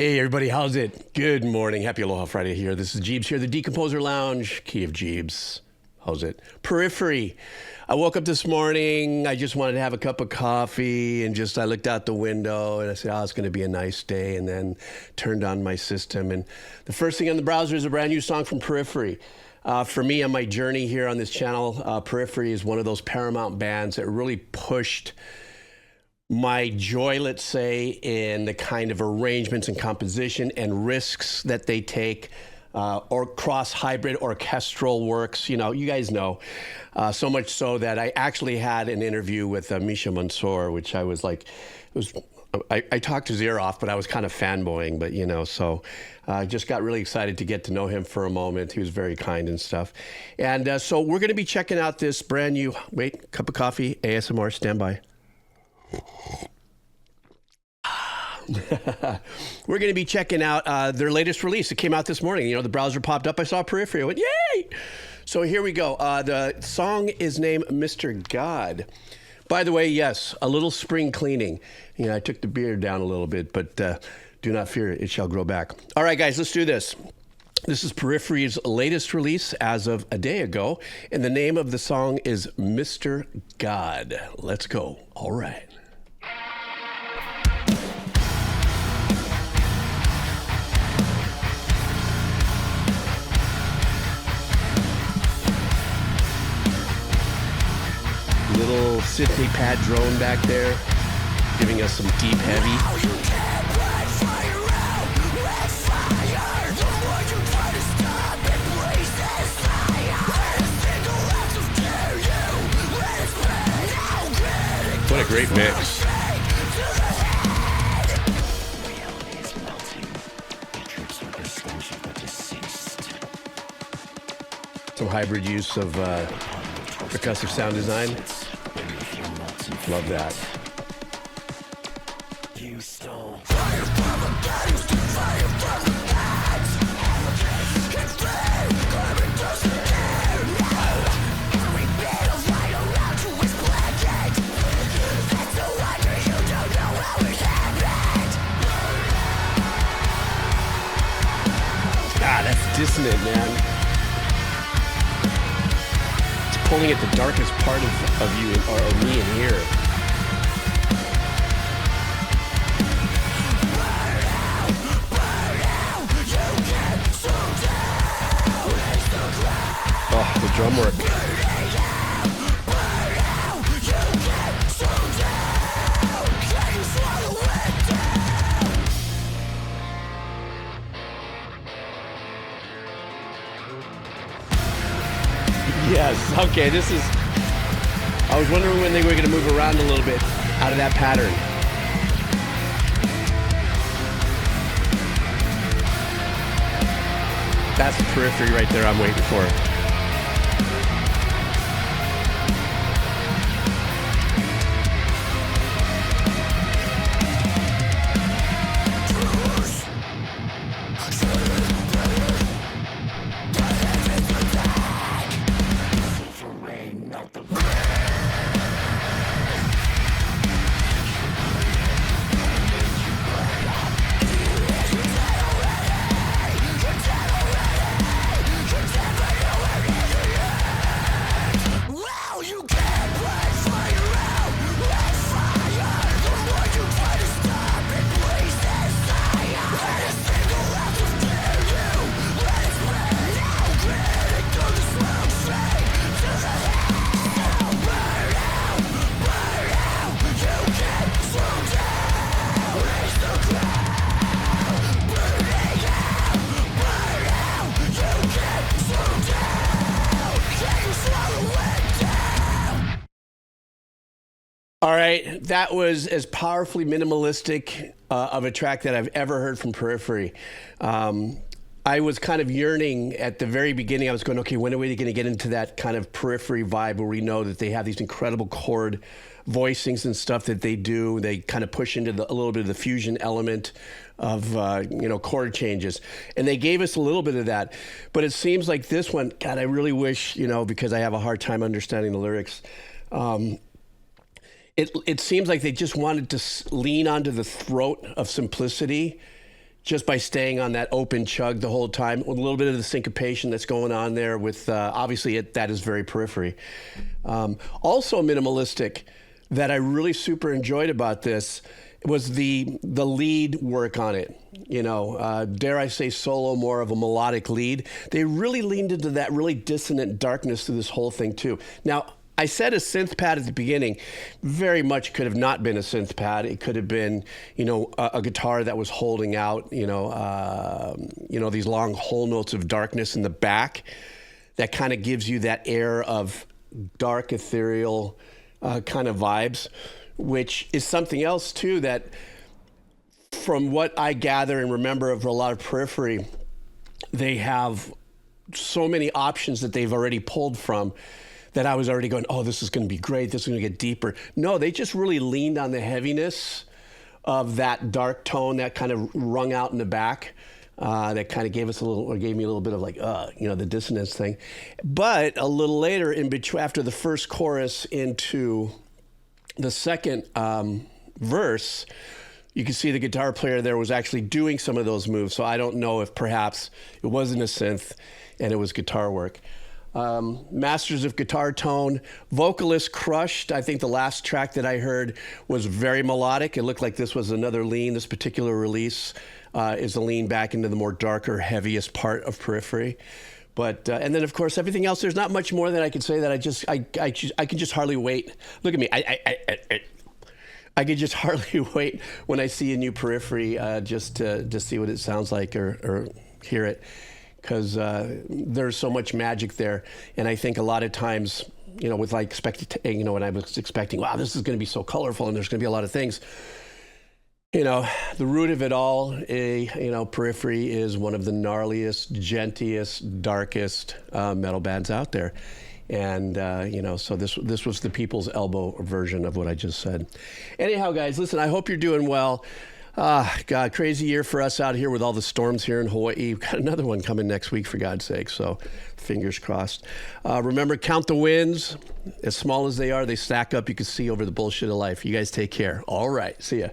Hey everybody, how's it? Good morning. Happy Aloha Friday here. This is Jeebs here, the Decomposer Lounge, key of Jeebs. How's it? Periphery. I woke up this morning, I just wanted to have a cup of coffee and I looked out the window and I said, it's going to be a nice day, and then turned on my system. And the first thing on the browser is a brand new song from Periphery. For me, on my journey here on this channel, Periphery is one of those Paramount bands that really pushed my joy, let's say, in the kind of arrangements and composition and risks that they take, or cross-hybrid orchestral works. You know, you guys know. So much so that I actually had an interview with Misha Mansour, which I was like, I talked his ear off, but I was kind of fanboying, but so I just got really excited to get to know him for a moment. He was very kind and stuff. And so we're going to be checking out this brand new, cup of coffee, ASMR, stand by. We're going to be checking out their latest release. It came out this morning. The browser popped up. I saw Periphery. I went, yay! So here we go. The song is named Mr. God. By the way, yes, a little spring cleaning. I took the beard down a little bit, but do not fear, it shall grow back. All right, guys, let's do this. This is Periphery's latest release as of a day ago, and the name of the song is Mr. God. Let's go. All right. Little Sydney pad drone back there, giving us some deep heavy. What a great mix. Some hybrid use of percussive sound design. Love that. You stole fire from the bed, you stole fire from the bed. Carbon doesn't care. We made a light around to his blanket. That's no wonder you don't know how it happened. Ah, that's dissonant, man. It's pulling at the darkest part of you or me in here. Oh, the drum work. Yes, okay, this is... I was wondering when they were going to move around a little bit out of that pattern. That's the Periphery right there I'm waiting for. All right, that was as powerfully minimalistic of a track that I've ever heard from Periphery. I was kind of yearning at the very beginning. I was going, okay, when are we going to get into that kind of Periphery vibe where we know that they have these incredible chord voicings and stuff that they do. They kind of push into a little bit of the fusion element of, chord changes. And they gave us a little bit of that. But it seems like this one, God, I really wish, because I have a hard time understanding the lyrics, it seems like they just wanted to lean onto the throat of simplicity, just by staying on that open chug the whole time, with a little bit of the syncopation that's going on there with, obviously that is very Periphery. Also minimalistic that I really super enjoyed about this was the lead work on it. You know, dare I say solo, more of a melodic lead. They really leaned into that really dissonant darkness to this whole thing too. Now, I said a synth pad at the beginning. Very much could have not been a synth pad. It could have been, you know, a guitar that was holding out, you know, these long whole notes of darkness in the back. That kind of gives you that air of dark, ethereal kind of vibes, which is something else too that, from what I gather and remember of a lot of Periphery, they have so many options that they've already pulled from, that I was already going, oh, this is going to be great. This is going to get deeper. No, they just really leaned on the heaviness of that dark tone that kind of rung out in the back. That kind of gave us a little, or gave me a little bit of like, you know, the dissonance thing. But a little later, in between, after the first chorus into the second verse, you can see the guitar player there was actually doing some of those moves. So I don't know if perhaps it wasn't a synth and it was guitar work. Masters of Guitar Tone, vocalist crushed. I think the last track that I heard was very melodic. It looked like this was another lean. This particular release is a lean back into the more darker, heaviest part of Periphery. But and then of course everything else. There's not much more that I could say. That I can just hardly wait. Look at me. I could just hardly wait when I see a new Periphery just to see what it sounds like or hear it. Because there's so much magic there, and I think a lot of times, you know, with like you know, when I was expecting, wow, this is going to be so colorful, and there's going to be a lot of things. You know, the root of it all, you know, Periphery is one of the gnarliest, gentiest, darkest metal bands out there, and you know, so this was the people's elbow version of what I just said. Anyhow, guys, listen, I hope you're doing well. God, crazy year for us out here with all the storms here in Hawaii. We've got another one coming next week, for God's sake, so fingers crossed. Remember, count the wins. As small as they are, they stack up. You can see over the bullshit of life. You guys take care. All right. See ya.